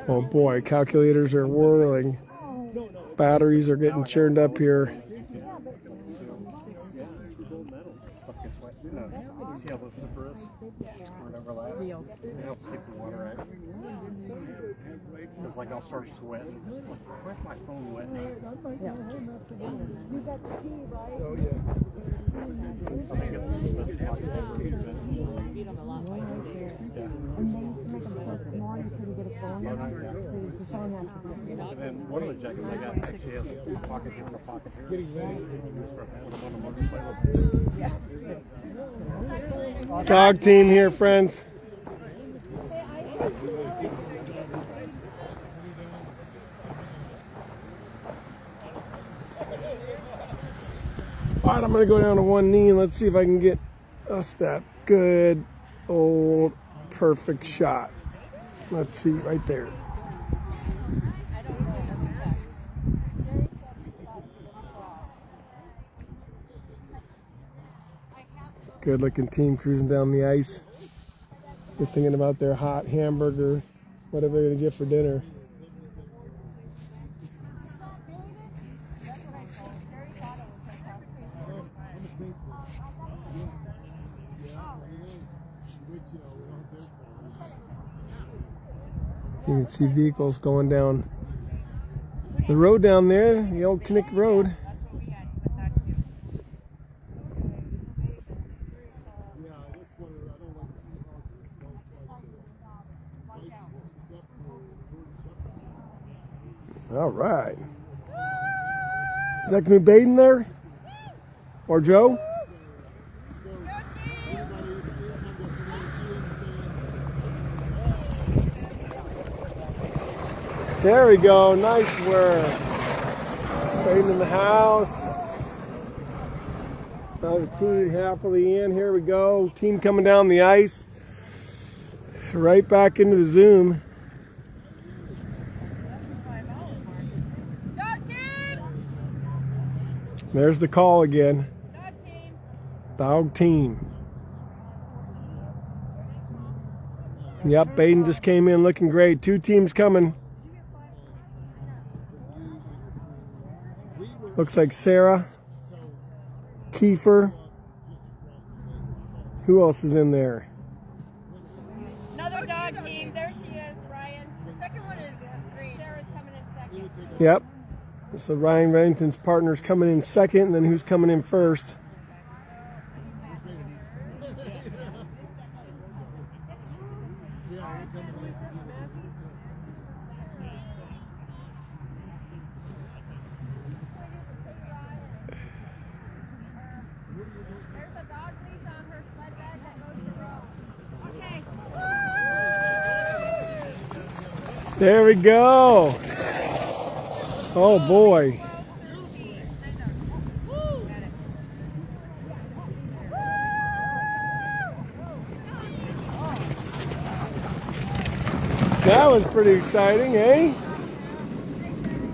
Oh boy, calculators are whirling. Batteries are getting churned up here. See how the zipper is? Or it overlaps. It helps keep the water out. Because like I'll start sweating. Where's my phone wet? You got the key, right? Oh yeah. I think it's the best spot to ever use it. Yeah. And they used to make them so small you couldn't get a phone number. So you just don't have to do it. And then one of the jackets I got actually has a pocket here and a pocket here. Dog team here, friends. All right, I'm going to go down to one knee and let's see if I can get us that good old perfect shot. Let's see right there. Good looking team cruising down the ice. They're thinking about their hot hamburger, whatever they're going to get for dinner. You can see vehicles going down the road down there, the old Knik Road. All right. Is that going to be Baydon there? Or Joe? There we go. Nice work. Baydon in the house. Another team happily in. Here we go. Team coming down the ice. Right back into the Zoom. There's the call again. Dog team. Yep, Baydon just came in looking great. Two teams coming. Looks like Sarah, Keefer. Who else is in there? Another dog team. There she is, Ryan. The second one is green. Sarah's coming in second. Yep. So Ryan Redington's partner's coming in second, and then who's coming in first? There we go. Oh boy. That was pretty exciting, eh?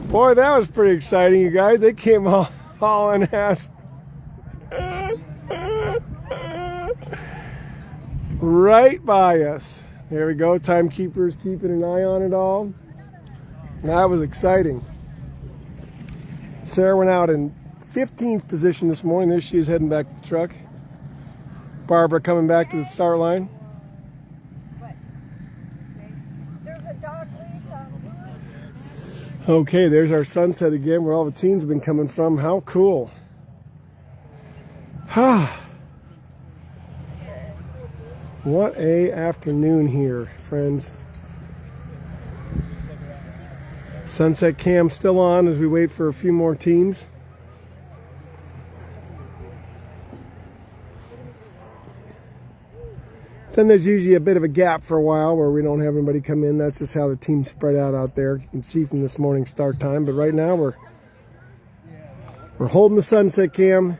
Boy, that was pretty exciting, you guys. They came all hauling ass. Right by us. There we go. Timekeeper's keeping an eye on it all. That was exciting. Sarah went out in 15th position this morning. There she is heading back to the truck. Barbara coming back to the start line. Okay, there's our sunset again, where all the teams have been coming from. How cool. What a afternoon here, friends. Sunset cam still on as we wait for a few more teams. Then there's usually a bit of a gap for a while where we don't have anybody come in. That's just how the teams spread out there. You can see from this morning's start time. But right now we're holding the sunset cam.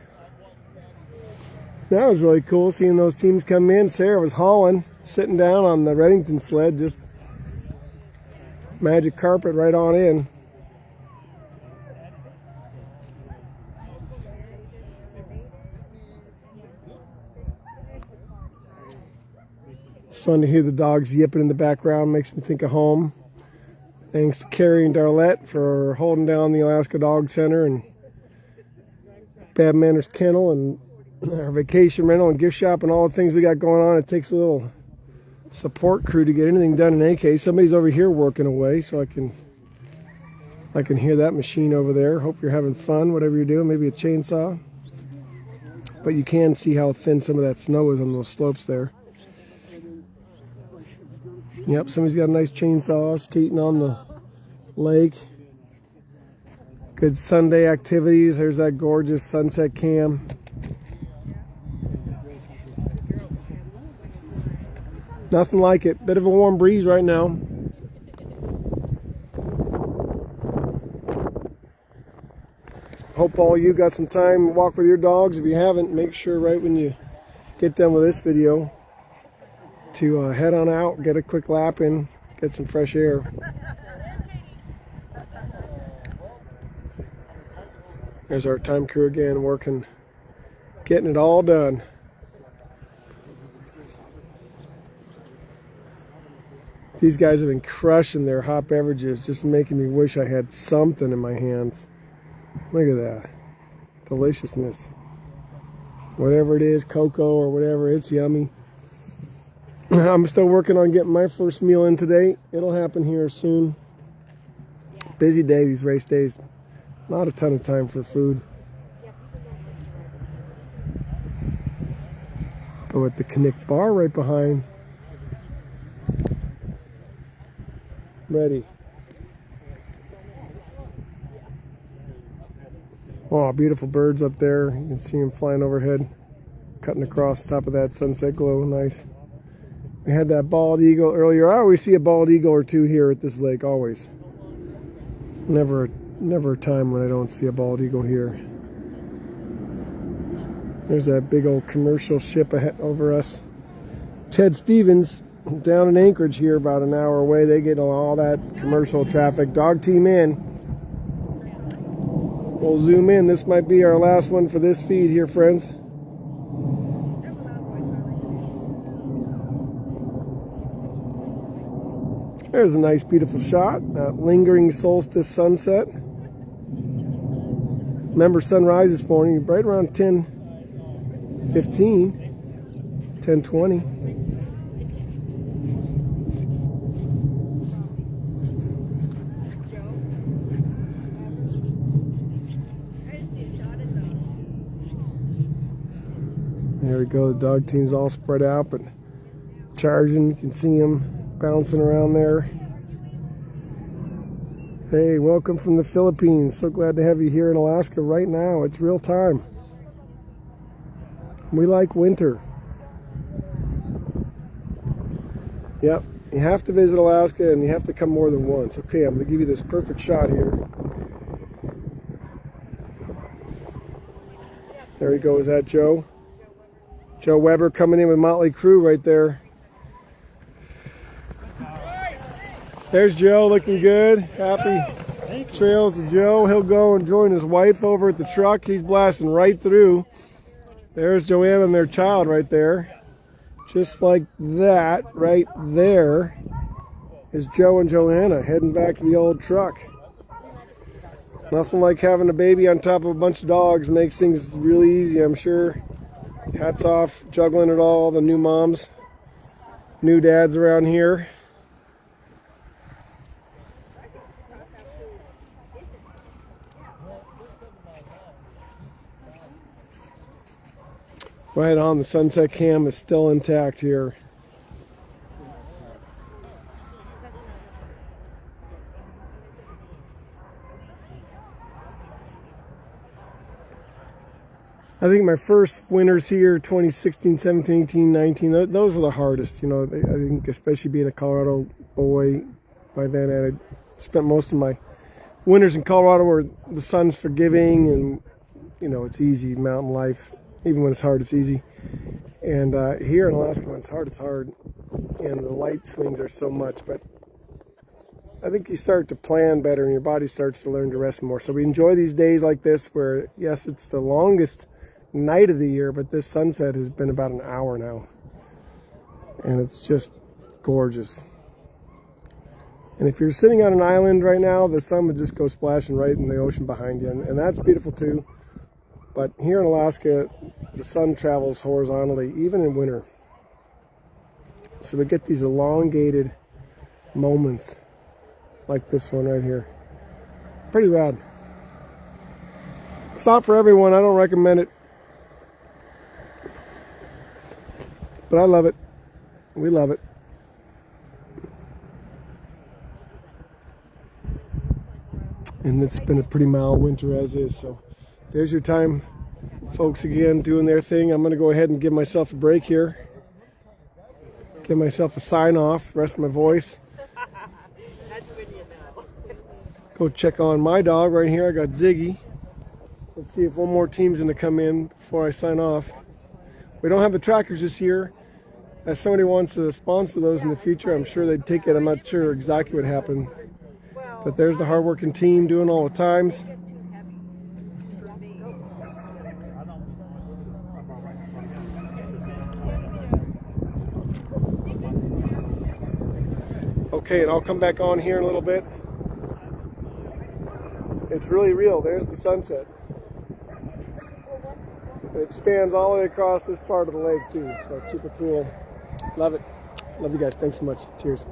That was really cool seeing those teams come in. Sarah was hauling, sitting down on the Redington sled, just magic carpet right on in. It's fun to hear the dogs yipping in the background, makes me think of home. Thanks to Carrie and Darlette for holding down the Alaska Dog Center and Bad Manners Kennel and our vacation rental and gift shop and all the things we got going on. It takes a little support crew to get anything done in AK. Somebody's over here working away, so I can hear that machine over there. Hope you're having fun, whatever you're doing. Maybe a chainsaw. But you can see how thin some of that snow is on those slopes there. Yep, somebody's got a nice chainsaw skating on the lake. Good Sunday activities. There's that gorgeous sunset cam. Nothing like it. Bit of a warm breeze right now. Hope all you got some time to walk with your dogs. If you haven't, make sure right when you get done with this video to head on out, get a quick lap in, get some fresh air. There's our time crew again working, getting it all done. These guys have been crushing their hot beverages, just making me wish I had something in my hands. Look at that. Deliciousness. Whatever it is, cocoa or whatever, it's yummy. I'm still working on getting my first meal in today. It'll happen here soon. Busy day, these race days. Not a ton of time for food. But with the Knik Bar right behind, ready. Oh, beautiful birds up there. You can see them flying overhead, cutting across the top of that sunset glow. Nice. We had that bald eagle earlier. I always see a bald eagle or two here at this lake, always. Never a time when I don't see a bald eagle here. There's that big old commercial ship ahead over us. Ted Stevens down in Anchorage here, about an hour away. They get all that commercial traffic. Dog team in. We'll zoom in. This might be our last one for this feed here, friends. There's a nice, beautiful shot. That lingering solstice sunset. Remember sunrise this morning, right around 10:15, 10:20. There we go. The dog team's all spread out, but charging. You can see them bouncing around there. Hey, welcome from the Philippines. So glad to have you here in Alaska right now. It's real time. We like winter. Yep, You have to visit Alaska, and you have to come more than once. Okay, I'm going to give you this perfect shot here. There he goes. Is that Joe? Joe Weber coming in with Motley Crue right there. There's Joe looking good. Happy trails to Joe. He'll go and join his wife over at the truck. He's blasting right through. There's Joanna and their child right there. Just like that, right there is Joe and Joanna heading back to the old truck. Nothing like having a baby on top of a bunch of dogs makes things really easy, I'm sure. Hats off, juggling it all, the new moms, new dads around here. Right on, the sunset cam is still intact here. I think my first winters here, 2016, 17, 18, 19, those were the hardest. You know, I think especially being a Colorado boy, by then I had spent most of my winters in Colorado where the sun's forgiving and, you know, it's easy, mountain life. Even when it's hard, it's easy. And here in Alaska, when it's hard. And the light swings are so much. But I think you start to plan better and your body starts to learn to rest more. So we enjoy these days like this where, yes, it's the longest night of the year, but this sunset has been about an hour now. And it's just gorgeous. And if you're sitting on an island right now, the sun would just go splashing right in the ocean behind you. And that's beautiful too. But here in Alaska, the sun travels horizontally, even in winter. So we get these elongated moments like this one right here. Pretty rad. It's not for everyone. I don't recommend it. But I love it. We love it. And it's been a pretty mild winter as is, so there's your time, folks, again, doing their thing. I'm going to go ahead and give myself a break here. Give myself a sign off, rest my voice. Go check on my dog right here. I got Ziggy. Let's see if one more team's going to come in before I sign off. We don't have the trackers this year. If somebody wants to sponsor those in the future, I'm sure they'd take it. I'm not sure exactly what happened. But there's the hardworking team doing all the times. Okay, and I'll come back on here in a little bit. It's really real. There's the sunset. And it spans all the way across this part of the lake too, so it's super cool. Love it. Love you guys. Thanks so much. Cheers.